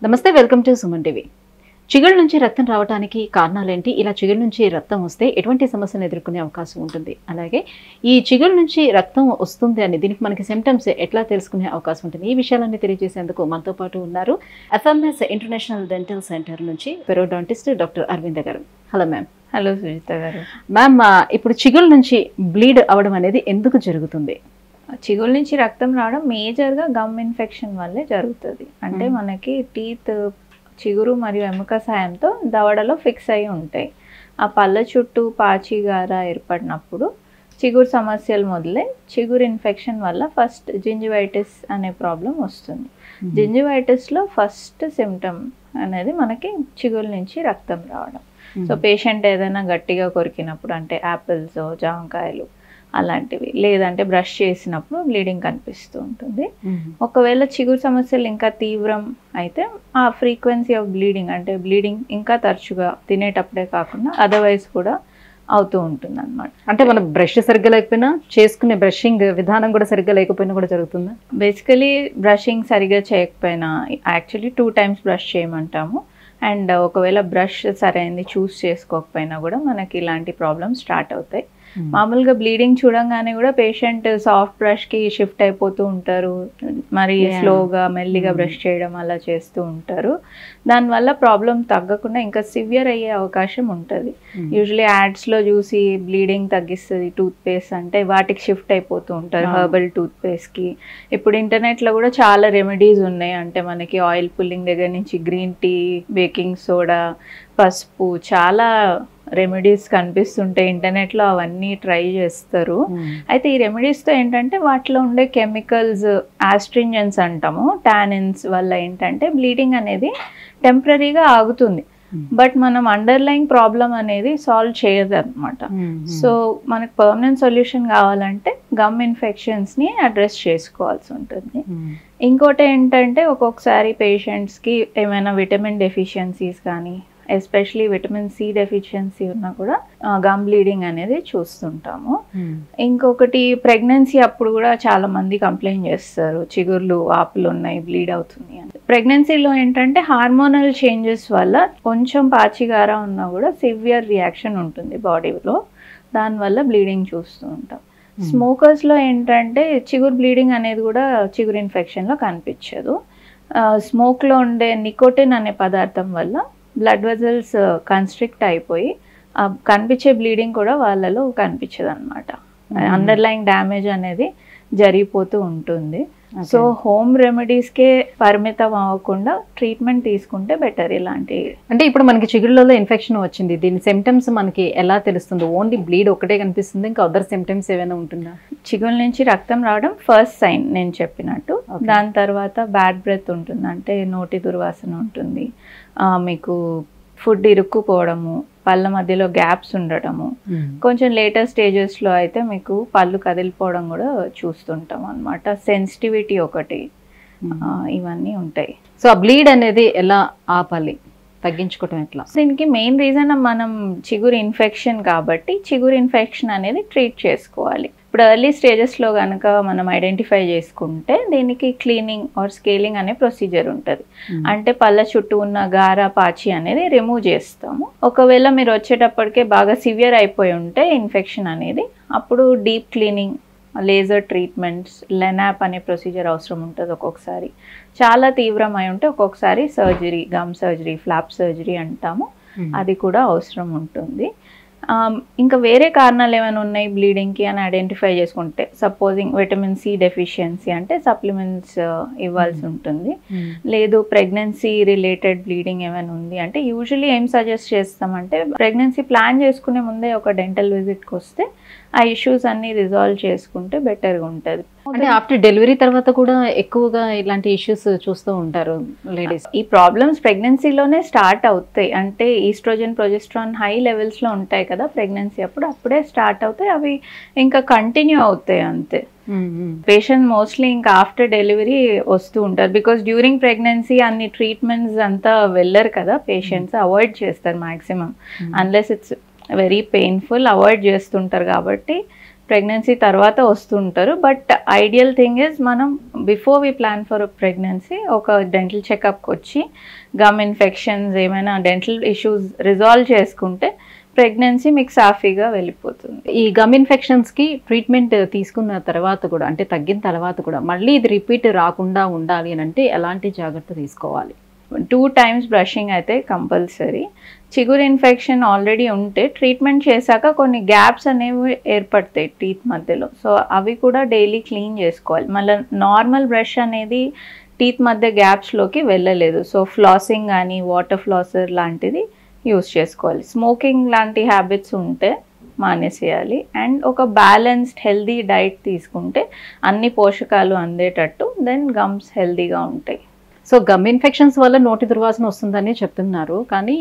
నమస్తే, welcome to Suman TV. చిగుళ్ళ నుంచి రక్తం రావడానికి కారణాలేంటి, ఇలా చిగుళ్ళ నుంచి రక్తం వస్తే ఎటువంటి సమస్యను ఎదుర్కొనే అవకాశం ఉంటుంది, అలాగే ఈ చిగుళ్ళ నుంచి రక్తం వస్తుంది అని దీనికి మనకి సిమ్టమ్స్ ఎట్లా తెలుసుకునే అవకాశం ఉంటుంది, ఈ విషయాలన్నీ తెలియజేసేందుకు మనతో పాటు ఉన్నారు ఎఫ్ఎంఎస్ ఇంటర్నేషనల్ డెంటల్ సెంటర్ నుంచి పెరోడాంటిస్ట్ డాక్టర్ అరవింద గారు. Hello ma'am. హలో సుజిత గారు. మ్యామ్, ఇప్పుడు చిగుళ్ళ నుంచి బ్లీడ్ అవడం అనేది ఎందుకు జరుగుతుంది? చిగుళ్ళ నుంచి రక్తం రావడం మేజర్గా గమ్ ఇన్ఫెక్షన్ వల్లే జరుగుతుంది. అంటే మనకి టీత్ చిగురు మరియు ఎముక సాయంతో దవడలో ఫిక్స్ అయి ఉంటాయి. ఆ పళ్ళ చుట్టూ పాచిగార ఏర్పడినప్పుడు చిగురు సమస్యలు మొదలై చిగురు ఇన్ఫెక్షన్ వల్ల ఫస్ట్ జింజివైటిస్ అనే ప్రాబ్లం వస్తుంది. జింజివైటిస్లో ఫస్ట్ సిమ్టమ్ అనేది మనకి చిగురు నుంచి రక్తం రావడం. సో పేషెంట్ ఏదైనా గట్టిగా కొరికినప్పుడు, అంటే యాపిల్స్, జామకాయలు అలాంటివి, లేదంటే బ్రష్ చేసినప్పుడు బ్లీడింగ్ కనిపిస్తూ ఉంటుంది. ఒకవేళ చిగురు సమస్యలు ఇంకా తీవ్రం అయితే ఆ ఫ్రీక్వెన్సీ ఆఫ్ బ్లీడింగ్, అంటే బ్లీడింగ్ ఇంకా తరచుగా తినేటప్పుడే కాకుండా అదర్వైజ్ కూడా అవుతూ ఉంటుంది అనమాట. అంటే మనం బ్రష్ సరిగ్గా లేకపోయినా, చేసుకునే బ్రషింగ్ విధానం కూడా సరిగ్గా లేకపోయినా కూడా జరుగుతుందా? బేసికలీ బ్రషింగ్ సరిగ్గా చేయకపోయినా, యాక్చువల్లీ 2 times బ్రష్ చేయమంటాము. అండ్ ఒకవేళ బ్రష్ సరైనది చూస్ చేసుకోకపోయినా కూడా మనకి ఇలాంటి ప్రాబ్లమ్స్ స్టార్ట్ అవుతాయి. మామూలుగా బ్లీడింగ్ చూడంగానే కూడా పేషెంట్ సాఫ్ట్ బ్రష్కి షిఫ్ట్ అయిపోతూ ఉంటారు, మరి స్లోగా మెల్లిగా బ్రష్ చేయడం అలా చేస్తూ ఉంటారు. దానివల్ల ప్రాబ్లం తగ్గకుండా ఇంకా సివియర్ అయ్యే అవకాశం ఉంటుంది. యూజువలీ యాడ్స్లో చూసి బ్లీడింగ్ తగ్గిస్తుంది టూత్ పేస్ట్ అంటే వాటికి షిఫ్ట్ అయిపోతూ ఉంటారు, హెర్బల్ టూత్ పేస్ట్కి. ఇప్పుడు ఇంటర్నెట్లో కూడా చాలా రెమెడీస్ ఉన్నాయి. అంటే మనకి ఆయిల్ పుల్లింగ్ దగ్గర నుంచి గ్రీన్ టీ, బేకింగ్ సోడా, పసుపు, చాలా రెమెడీస్ కనిపిస్తుంటాయి ఇంటర్నెట్లో, అవన్నీ ట్రై చేస్తారు. అయితే ఈ రెమెడీస్తో ఏంటంటే వాటిలో ఉండే కెమికల్స్, ఆస్ట్రింజెన్స్ అంటాము, టానిన్స్ వల్ల ఏంటంటే బ్లీడింగ్ అనేది టెంపరీగా ఆగుతుంది. బట్ మనం అండర్లైన్ ప్రాబ్లం అనేది సాల్వ్ చేయదు అనమాట. సో మనకు పర్మనెంట్ సొల్యూషన్ కావాలంటే గమ్ ఇన్ఫెక్షన్స్ని అడ్రస్ చేసుకోవాల్సి ఉంటుంది. ఇంకోటి ఏంటంటే ఒక్కొక్కసారి పేషెంట్స్కి ఏమైనా విటమిన్ డెఫిషియన్సీస్ కానీ, ఎస్పెషలీ విటమిన్ సి డెఫిషియన్సీ ఉన్నా కూడా గమ్ బ్లీడింగ్ అనేది చూస్తుంటాము. ఇంకొకటి ప్రెగ్నెన్సీ అప్పుడు కూడా చాలా మంది కంప్లైంట్ చేస్తారు, చిగుర్లు వాపులు ఉన్నాయి, బ్లీడ్ అవుతుంది అని. ప్రెగ్నెన్సీలో ఏంటంటే హార్మోనల్ చేంజెస్ వల్ల కొంచెం పాచిగార ఉన్నా కూడా సివియర్ రియాక్షన్ ఉంటుంది బాడీలో, దానివల్ల బ్లీడింగ్ చూస్తూ ఉంటాం. స్మోకర్స్లో ఏంటంటే చిగురు బ్లీడింగ్ అనేది కూడా చిగురు ఇన్ఫెక్షన్లో కనిపించదు. స్మోక్లో ఉండే నికోటిన్ అనే పదార్థం వల్ల బ్లడ్ వెజల్స్ కన్స్ట్రిక్ట్ అయిపోయి కనిపించే బ్లీడింగ్ కూడా వాళ్ళలో కనిపించదు అనమాట. అండర్లైన్ డ్యామేజ్ అనేది జరిగిపోతూ ఉంటుంది. సో హోమ్ రెమెడీస్కే పరిమితం అవ్వకుండా ట్రీట్మెంట్ తీసుకుంటే బెటర్. ఇలాంటి అంటే ఇప్పుడు మనకి చిగుళ్ళలో ఇన్ఫెక్షన్ వచ్చింది, దీని సిమ్టమ్స్ మనకి ఎలా తెలుస్తుంది? ఓన్లీ బ్లీడ్ ఒకటే కనిపిస్తుంది, ఇంకా అదర్ సిమ్టమ్స్ ఏమైనా ఉంటుందా? చిగుళ్ళ నుంచి రక్తం రావడం ఫస్ట్ సైన్ నేను చెప్పినట్టు. దాని తర్వాత బ్యాడ్ బ్రెత్ ఉంటుంది, అంటే నోటి దుర్వాసన ఉంటుంది, మీకు ఫుడ్ ఇరుక్కుపోవడము, పళ్ళ మధ్యలో గ్యాప్స్ ఉండటము, కొంచెం లేటర్ స్టేజెస్లో అయితే మీకు పళ్ళు కదిలిపోవడం కూడా చూస్తుంటాం అనమాట. సెన్సిటివిటీ ఒకటి, ఇవన్నీ ఉంటాయి. సో ఆ బ్లీడ్ అనేది ఎలా ఆపాలి, తగ్గించుకోవటం ఎట్లా? దీనికి మెయిన్ రీజన్ మనం చిగురు ఇన్ఫెక్షన్ కాబట్టి చిగురు ఇన్ఫెక్షన్ అనేది ట్రీట్ చేసుకోవాలి. ఇప్పుడు ఎర్లీ స్టేజెస్లో కనుక మనం ఐడెంటిఫై చేసుకుంటే దీనికి క్లీనింగ్ ఆర్ స్కేలింగ్ అనే ప్రొసీజర్ ఉంటుంది. అంటే పళ్ళ చుట్టూ ఉన్న గార, పాచి అనేది రిమూవ్ చేస్తాము. ఒకవేళ మీరు వచ్చేటప్పటికే బాగా సివియర్ అయిపోయి ఉంటే ఇన్ఫెక్షన్ అనేది, అప్పుడు deep cleaning, laser treatments, LANAP అనే ప్రొసీజర్ అవసరం ఉంటుంది. ఒక్కొక్కసారి చాలా తీవ్రమై ఉంటే ఒక్కొక్కసారి surgery, gum surgery, flap surgery అంటాము, అది కూడా అవసరం ఉంటుంది. ఇంకా వేరే కారణాలు ఏమైనా ఉన్నాయి బ్లీడింగ్కి అని ఐడెంటిఫై చేసుకుంటే, సపోజింగ్ విటమిన్ సి డెఫిషియన్సీ అంటే సప్లిమెంట్స్ ఇవ్వాల్సి ఉంటుంది. లేదు ప్రెగ్నెన్సీ రిలేటెడ్ బ్లీడింగ్ ఏమైనా ఉంది అంటే యూజువలీ ఏం సజెస్ట్ చేస్తామంటే ప్రెగ్నెన్సీ ప్లాన్ చేసుకునే ముందే ఒక డెంటల్ విజిట్కి వస్తే ఆ ఇష్యూస్ అన్ని రిజాల్వ్ చేసుకుంటే బెటర్గా ఉంటుంది. అంటే ఆఫ్టర్ డెలివరీ తర్వాత కూడా ఎక్కువగా ఇలాంటి ఇష్యూస్ చూస్తూ ఉంటారు లేడీస్. ఈ ప్రాబ్లమ్స్ ప్రెగ్నెన్సీలోనే స్టార్ట్ అవుతాయి. అంటే ఈస్ట్రోజన్, ప్రొజెస్ట్రాన్ హై లెవెల్స్లో ఉంటాయి కదా ప్రెగ్నెన్సీ అప్పుడు, అప్పుడే స్టార్ట్ అవుతాయి, అవి ఇంకా కంటిన్యూ అవుతాయి అంతే. పేషెంట్ మోస్ట్లీ ఇంకా ఆఫ్టర్ డెలివరీ వస్తూ ఉంటారు, బికాస్ డ్యూరింగ్ ప్రెగ్నెన్సీ అన్ని ట్రీట్మెంట్స్ అంతా వెళ్ళరు కదా పేషెంట్స్, అవాయిడ్ చేస్తారు maximum, unless it's very painful, avoid చేస్తుంటారు. కాబట్టి ప్రెగ్నెన్సీ తర్వాత వస్తుంటారు. బట్ ఐడియల్ థింగ్ ఇస్ మనం before we plan for pregnancy ఒక డెంటల్ చెకప్కి వచ్చి గమ్ ఇన్ఫెక్షన్స్ ఏమైనా డెంటల్ ఇష్యూస్ రిజాల్వ్ చేసుకుంటే ప్రెగ్నెన్సీ మీకు సాఫీగా వెళ్ళిపోతుంది. ఈ గమ్ ఇన్ఫెక్షన్స్కి ట్రీట్మెంట్ తీసుకున్న తర్వాత కూడా అంటే తగ్గిన తర్వాత కూడా మళ్ళీ ఇది రిపీట్ రాకుండా ఉండాలి అని అంటే ఎలాంటి జాగ్రత్త తీసుకోవాలి? 2 times బ్రషింగ్ అయితే కంపల్సరీ. చిగురు ఇన్ఫెక్షన్ ఆల్రెడీ ఉంటే ట్రీట్మెంట్ చేశాక కొన్ని గ్యాప్స్ అనేవి ఏర్పడతాయి టీత్ మధ్యలో. సో అవి కూడా డైలీ క్లీన్ చేసుకోవాలి. మళ్ళీ నార్మల్ బ్రష్ అనేది టీత్ మధ్య గ్యాప్స్లోకి వెళ్ళలేదు. సో ఫ్లాసింగ్ కానీ వాటర్ ఫ్లాసర్ లాంటిది యూస్ చేసుకోవాలి. స్మోకింగ్ లాంటి హ్యాబిట్స్ ఉంటే మానేసేయాలి. అండ్ ఒక బ్యాలెన్స్డ్ హెల్దీ డైట్ తీసుకుంటే అన్ని పోషకాలు అందేటట్టు దెన్ గమ్స్ హెల్దీగా ఉంటాయి. సో గమ్ ఇన్ఫెక్షన్స్ వల్ల నోటి దుర్వాసన వస్తుందని చెప్తున్నారు, కానీ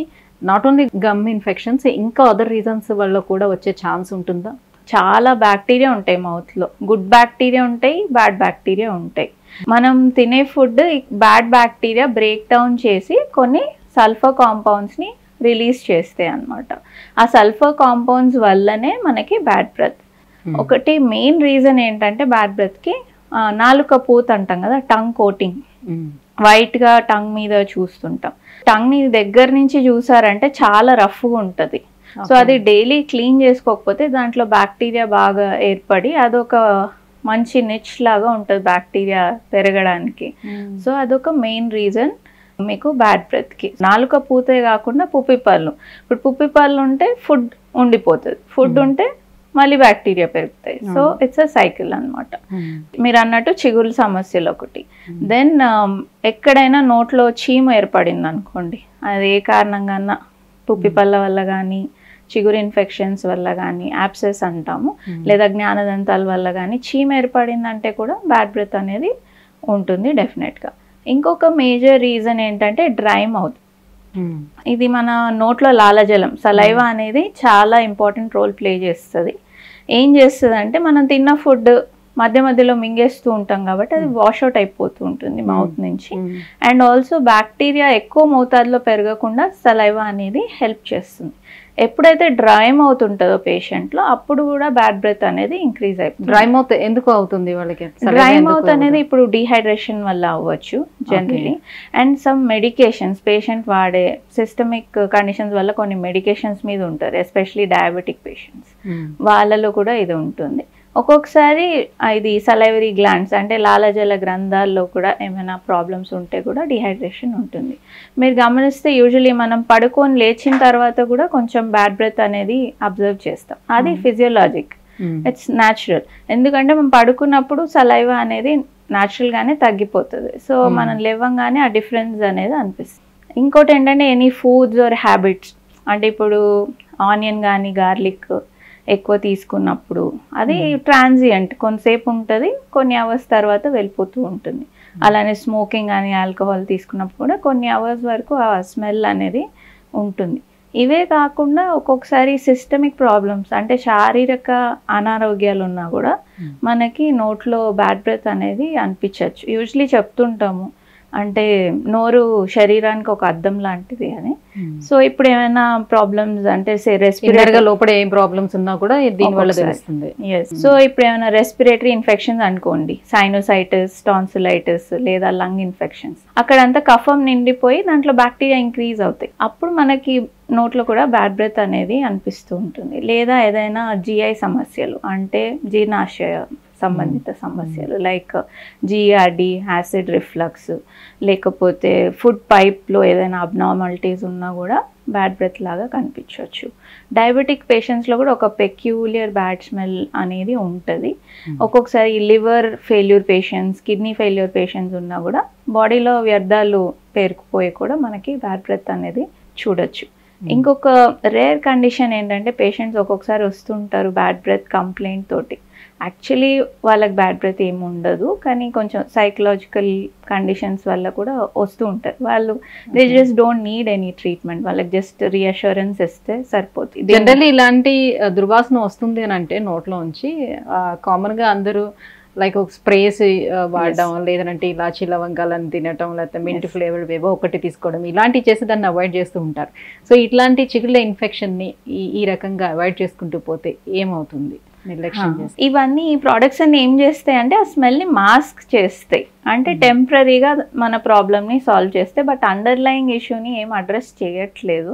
నాట్ ఓన్లీ గమ్ ఇన్ఫెక్షన్స్ ఇంకా అదర్ రీజన్స్ వల్ల కూడా వచ్చే ఛాన్స్ ఉంటుందా? చాలా బ్యాక్టీరియా ఉంటాయి మౌత్లో. గుడ్ బ్యాక్టీరియా ఉంటాయి, బ్యాడ్ బ్యాక్టీరియా ఉంటాయి. మనం తినే food bad bacteria break down చేసి కొన్ని సల్ఫర్ కాంపౌండ్స్ని రిలీజ్ చేస్తాయి అన్నమాట. ఆ సల్ఫర్ కాంపౌండ్స్ వల్లనే మనకి బ్యాడ్ బ్రెత్. ఒకటి మెయిన్ రీజన్ ఏంటంటే బ్యాడ్ బ్రెత్కి నాలుక పూత అంటాం కదా, టంగ్ కోటింగ్ వైట్గా టంగ్ మీద చూస్తుంటాం. టంగ్ని దగ్గర నుంచి చూసారంటే చాలా రఫ్గా ఉంటుంది. సో అది డైలీ క్లీన్ చేసుకోకపోతే దాంట్లో బ్యాక్టీరియా బాగా ఏర్పడి అదొక మంచి నిచ్ లాగా ఉంటుంది బ్యాక్టీరియా పెరగడానికి. సో అదొక మెయిన్ రీజన్ మీకు బ్యాడ్ బ్రెత్కి. నాలుక పూతే కాకుండా పుప్పిపళ్ళు. ఇప్పుడు పుప్పిపళ్ళు ఉంటే ఫుడ్ ఉండిపోతుంది, ఫుడ్ ఉంటే మళ్ళీ బ్యాక్టీరియా పెరుగుతాయి. సో ఇట్స్ అ సైకిల్ అనమాట. మీరు అన్నట్టు చిగురు సమస్యలు ఒకటి. దెన్ ఎక్కడైనా నోట్లో చీమ ఏర్పడింది అనుకోండి, అది ఏ కారణంగా పుప్పిపళ్ళ వల్ల కానీ చిగురు ఇన్ఫెక్షన్స్ వల్ల కానీ యాప్సెస్ అంటాము, లేదా జ్ఞానదంతాల వల్ల కానీ చీమ ఏర్పడిందంటే కూడా బ్యాడ్ బ్రెత్ అనేది ఉంటుంది డెఫినెట్గా. ఇంకొక మేజర్ రీజన్ ఏంటంటే డ్రై మౌత్. ఇది మన నోట్లో లాలజలం సలైవా అనేది చాలా ఇంపార్టెంట్ రోల్ ప్లే చేస్తుంది. ఏం చేస్తుంది అంటే మనం తిన్న ఫుడ్ మధ్య మధ్యలో మింగేస్తూ ఉంటాం కాబట్టి అది వాష్అవుట్ అయిపోతూ ఉంటుంది మౌత్ నుంచి. అండ్ ఆల్సో బ్యాక్టీరియా ఎక్కువ మోతాదులో పెరగకుండా సలైవా అనేది హెల్ప్ చేస్తుంది. ఎప్పుడైతే డ్రై మౌత్ ఉంటుందో పేషెంట్లో అప్పుడు కూడా బ్యాడ్ బ్రెత్ అనేది ఇంక్రీజ్ అయిపోతుంది. డ్రై మౌత్ ఎందుకు అవుతుంది వాళ్ళకి? డ్రై మౌత్ అనేది ఇప్పుడు డీహైడ్రేషన్ వల్ల అవ్వచ్చు generally. And some medications patient వాడే సిస్టమిక్ కండిషన్స్ వల్ల కొన్ని మెడికేషన్స్ మీద ఉంటారు, ఎస్పెషలీ డయాబెటిక్ పేషెంట్స్, వాళ్ళలో కూడా ఇది ఉంటుంది. ఒక్కొక్కసారి ఇది సలైవరీ గ్లాండ్స్ అంటే లాలజల గ్రంథాల్లో కూడా ఏమైనా ప్రాబ్లమ్స్ ఉంటే కూడా డిహైడ్రేషన్ ఉంటుంది. మీరు గమనిస్తే యూజువలీ మనం పడుకొని లేచిన తర్వాత కూడా కొంచెం బ్యాడ్ బ్రెత్ అనేది అబ్జర్వ్ చేస్తాం. అది ఫిజియోలాజిక్, ఇట్స్ న్యాచురల్. ఎందుకంటే మనం పడుకున్నప్పుడు సలైవా అనేది న్యాచురల్గానే తగ్గిపోతుంది. సో మనం లేవంగానే ఆ డిఫరెన్స్ అనేది అనిపిస్తుంది. ఇంకోటి ఏంటంటే ఎనీ ఫుడ్స్ ఆర్ హ్యాబిట్స్, అంటే ఇప్పుడు ఆనియన్ కానీ గార్లిక్ ఎక్కువ తీసుకున్నప్పుడు అది ట్రాన్సియంట్, కొంతసేపు ఉంటుంది, కొన్ని అవర్స్ తర్వాత వెళ్ళిపోతూ ఉంటుంది. అలానే స్మోకింగ్ కానీ ఆల్కహాల్ తీసుకున్నప్పుడు కూడా కొన్ని అవర్స్ వరకు ఆ స్మెల్ అనేది ఉంటుంది. ఇవే కాకుండా ఒక్కొక్కసారి సిస్టమిక్ ప్రాబ్లమ్స్ అంటే శారీరక అనారోగ్యాలు ఉన్నా కూడా మనకి నోట్లో బ్యాడ్ బ్రెత్ అనేది అనిపించవచ్చు. యూజువలీ చెప్తుంటాము అంటే నోరు శరీరానికి ఒక అద్దం లాంటిది అని. సో ఇప్పుడు ఏమైనా ప్రాబ్లమ్స్ అంటే రెస్పిరేటరీ లోపల ఏం ప్రాబ్లమ్స్ ఉన్నా కూడా దీనివల్ల తెలుస్తుంది. సో ఇప్పుడు ఏమైనా రెస్పిరేటరీ ఇన్ఫెక్షన్స్ అనుకోండి, సైనోసైటిస్, టాన్సిలైటిస్ లేదా లంగ్ ఇన్ఫెక్షన్స్, అక్కడంతా కఫం నిండిపోయి దాంట్లో బ్యాక్టీరియా ఇంక్రీజ్ అవుతాయి. అప్పుడు మనకి నోట్లో కూడా బ్యాడ్ బ్రెత్ అనేది అనిపిస్తూ ఉంటుంది. లేదా ఏదైనా జిఐ సమస్యలు అంటే జీర్ణాశయ సంబంధిత సమస్యలు లైక్ జిఆర్డి, యాసిడ్ రిఫ్లక్స్, లేకపోతే ఫుడ్ పైప్లో ఏదైనా అబ్నార్మాలిటీస్ ఉన్నా కూడా బ్యాడ్ బ్రెత్ లాగా కనిపించవచ్చు. డయాబెటిక్ పేషెంట్స్లో కూడా ఒక పెక్యూలియర్ బ్యాడ్ స్మెల్ అనేది ఉంటుంది. ఒక్కొక్కసారి liver failure patients, kidney failure patients ఉన్నా కూడా బాడీలో వ్యర్థాలు పేరుకుపోయి కూడా మనకి బ్యాడ్ బ్రెత్ అనేది చూడొచ్చు. ఇంకొక రేర్ కండిషన్ ఏంటంటే పేషెంట్స్ ఒక్కొక్కసారి వస్తుంటారు బ్యాడ్ బ్రెత్ కంప్లైంట్ తోటి. యాక్చువల్లీ వాళ్ళకి బ్యాడ్ బ్రెత్ ఏమి ఉండదు, కానీ కొంచెం సైకలాజికల్ కండిషన్స్ వల్ల కూడా వస్తూ ఉంటారు. వాళ్ళు they just don't need any treatment, వాళ్ళకి జస్ట్ రీఅష్యూరెన్స్ ఇస్తే సరిపోతుంది. జనరల్లీ ఇలాంటి దుర్వాసన వస్తుంది అని అంటే నోట్లోంచి కామన్గా అందరూ లైక్ ఒక స్ప్రేస్ వాడడం, లేదంటే ఇలాచి లవంగాలను తినటం, లేకపోతే మింట్ ఫ్లేవర్ ఏవో ఒకటి తీసుకోవడం, ఇలాంటివి చేసి దాన్ని అవాయిడ్ చేస్తూ ఉంటారు. సో ఇట్లాంటి చిగుళ్ళ ఇన్ఫెక్షన్ని ఈ రకంగా అవాయిడ్ చేసుకుంటూ పోతే ఏమవుతుంది? నిర్లక్ష్యం చేస్తే. ఇవన్నీ ఈ ప్రోడక్ట్స్ అన్ని ఏం చేస్తాయి అంటే ఆ స్మెల్ని మాస్క్ చేస్తాయి, అంటే టెంపరీగా మన ప్రాబ్లమ్ని సాల్వ్ చేస్తే, బట్ అండర్లయింగ్ ఇష్యూని ఏం అడ్రస్ చేయట్లేదు.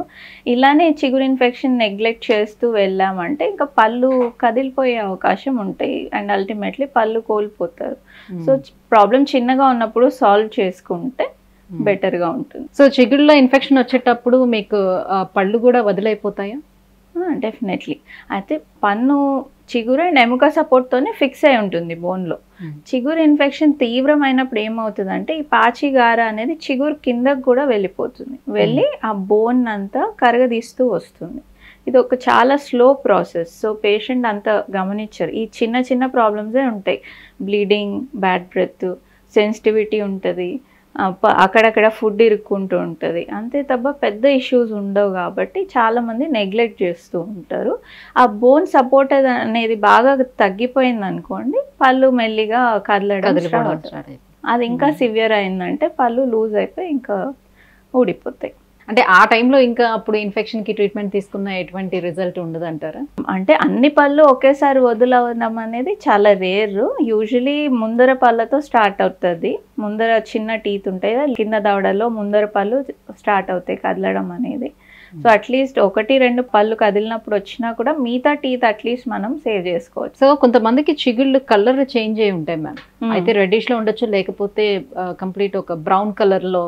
ఇలానే చిగురు ఇన్ఫెక్షన్ నెగ్లెక్ట్ చేస్తూ వెళ్ళామంటే ఇంకా పళ్ళు కదిలిపోయే అవకాశం ఉంటాయి అండ్ అల్టిమేట్లీ పళ్ళు కోల్పోతారు. సో ప్రాబ్లం చిన్నగా ఉన్నప్పుడు సాల్వ్ చేసుకుంటే బెటర్గా ఉంటుంది. సో చిగురులో ఇన్ఫెక్షన్ వచ్చేటప్పుడు మీకు పళ్ళు కూడా వదిలైపోతాయా? డెఫినెట్లీ. అయితే పన్ను చిగురు అండ్ ఎముక సపోర్ట్తోనే ఫిక్స్ అయి ఉంటుంది బోన్లో. చిగురు ఇన్ఫెక్షన్ తీవ్రమైనప్పుడు ఏమవుతుందంటే ఈ పాచిగార అనేది చిగురు కిందకు కూడా వెళ్ళిపోతుంది, వెళ్ళి ఆ బోన్ అంతా కరగదీస్తూ వస్తుంది. ఇది ఒక చాలా స్లో ప్రాసెస్. సో పేషెంట్ అంత గమనించరు, ఈ చిన్న చిన్న ప్రాబ్లమ్సే ఉంటాయి. బ్లీడింగ్, బ్యాడ్ బ్రెత్, సెన్సిటివిటీ ఉంటుంది, అక్కడక్కడ ఫుడ్ ఇరుక్కుంటూ ఉంటుంది, అంతే తప్ప పెద్ద ఇష్యూస్ ఉండవు. కాబట్టి చాలామంది నెగ్లెక్ట్ చేస్తూ ఉంటారు. ఆ బోన్ సపోర్ట్ అనేది బాగా తగ్గిపోయింది అనుకోండి, పళ్ళు మెల్లిగా కదలడం స్టార్ట్. అది ఇంకా సివియర్ అయిందంటే పళ్ళు లూజ్ అయిపోయి ఇంకా ఊడిపోతాయి. అంటే ఆ టైంలో ఇంకా అప్పుడు ఇన్ఫెక్షన్కి ట్రీట్మెంట్ తీసుకున్న ఎటువంటి రిజల్ట్ ఉండదు అంటారా? అంటే అన్ని పళ్ళు ఒకేసారి వదులవడం అనేది చాలా రేర్. యూజువలీ ముందర పళ్ళతో స్టార్ట్ అవుతుంది. ముందర చిన్న టీత్ ఉంటాయి, కింద దవడలో ముందర పళ్ళు స్టార్ట్ అవుతాయి కదలడం అనేది. సో అట్లీస్ట్ 1-2 పళ్ళు కదిలినప్పుడు వచ్చినా కూడా మిగతా టీత్ అట్లీస్ట్ మనం సేవ్ చేసుకోవచ్చు. సో కొంతమందికి చిగుళ్ళు కలర్ చేంజ్ అయి ఉంటాయి మ్యామ్, అయితే రెడ్డిష్ లో ఉండొచ్చు, లేకపోతే కంప్లీట్ ఒక బ్రౌన్ కలర్ లో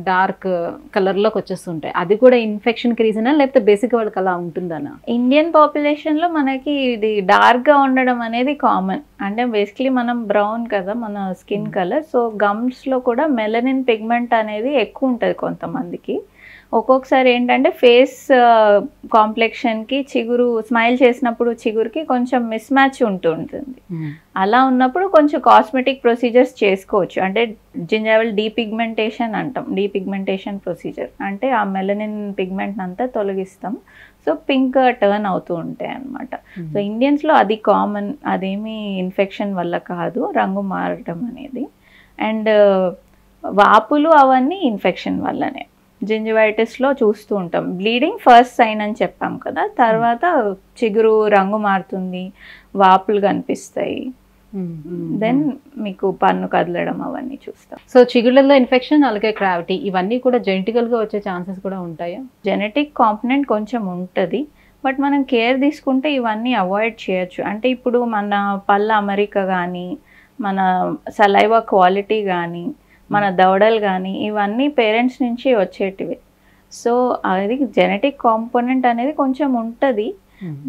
డార్క్ కలర్ లోకి వచ్చేస్తుంటాయి. అది కూడా ఇన్ఫెక్షన్ కి రీజనా, లేకపోతే బేసిక్ వాళ్ళకి అలా ఉంటుందనా? ఇండియన్ పాపులేషన్ లో మనకి ఇది డార్క్ గా ఉండడం అనేది కామన్. అంటే బేసిక్లీ మనం బ్రౌన్ కదా మన స్కిన్ కలర్, సో గమ్స్ లో కూడా మెలనిన్ పిగ్మెంట్ అనేది ఎక్కువ ఉంటుంది కొంతమందికి. ఒక్కొక్కసారి ఏంటంటే ఫేస్ కాంప్లెక్షన్కి చిగురు స్మైల్ చేసినప్పుడు చిగురుకి కొంచెం మిస్ మ్యాచ్ ఉంటూ ఉంటుంది. అలా ఉన్నప్పుడు కొంచెం కాస్మెటిక్ ప్రొసీజర్స్ చేసుకోవచ్చు. అంటే జింజైవల్ డీపిగ్మెంటేషన్ అంటాం, డీపిగ్మెంటేషన్ ప్రొసీజర్ అంటే ఆ మెలనిన్ పిగ్మెంట్ అంతా తొలగిస్తాం. సో పింక్ టర్న్ అవుతూ ఉంటాయి అన్నమాట. సో ఇండియన్స్లో అది కామన్, అదేమి ఇన్ఫెక్షన్ వల్ల కాదు, రంగు మారటం అనేది. అండ్ వాపులు అవన్నీ ఇన్ఫెక్షన్ వల్లనే. జింజివైటిస్లో చూస్తూ ఉంటాం, బ్లీడింగ్ ఫస్ట్ సైన్ అని చెప్పాం కదా, తర్వాత చిగురు రంగు మారుతుంది, వాపులు కనిపిస్తాయి, దెన్ మీకు పన్ను కదలడం అవన్నీ చూస్తాం. సో చిగుళ్ళలో ఇన్ఫెక్షన్, అలాగే క్రావిటీ, ఇవన్నీ కూడా జెనెటికల్గా వచ్చే ఛాన్సెస్ కూడా ఉంటాయా? జెనెటిక్ కాంపోనెంట్ కొంచెం ఉంటుంది, బట్ మనం కేర్ తీసుకుంటే ఇవన్నీ అవాయిడ్ చేయొచ్చు. అంటే ఇప్పుడు మన పళ్ళ అమరిక కానీ, మన సలైవా క్వాలిటీ కానీ, మన దవడలు కానీ, ఇవన్నీ పేరెంట్స్ నుంచి వచ్చేటివి. సో అది జెనెటిక్ కాంపోనెంట్ అనేది కొంచెం ఉంటుంది,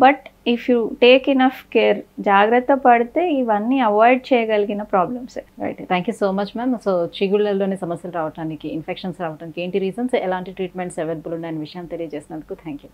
but if you take enough care, జాగ్రత్త పడితే ఇవన్నీ అవాయిడ్ చేయగలిగిన ప్రాబ్లమ్సే. Right, thank you so much ma'am. So చిగుళ్ళలోని సమస్యలు రావడానికి, ఇన్ఫెక్షన్స్ రావడానికి ఏంటి రీజన్స్, ఎలాంటి ట్రీట్మెంట్స్ అవైలబుల్ ఉన్నాయనే విషయం తెలియజేసినందుకు థ్యాంక్ యూ.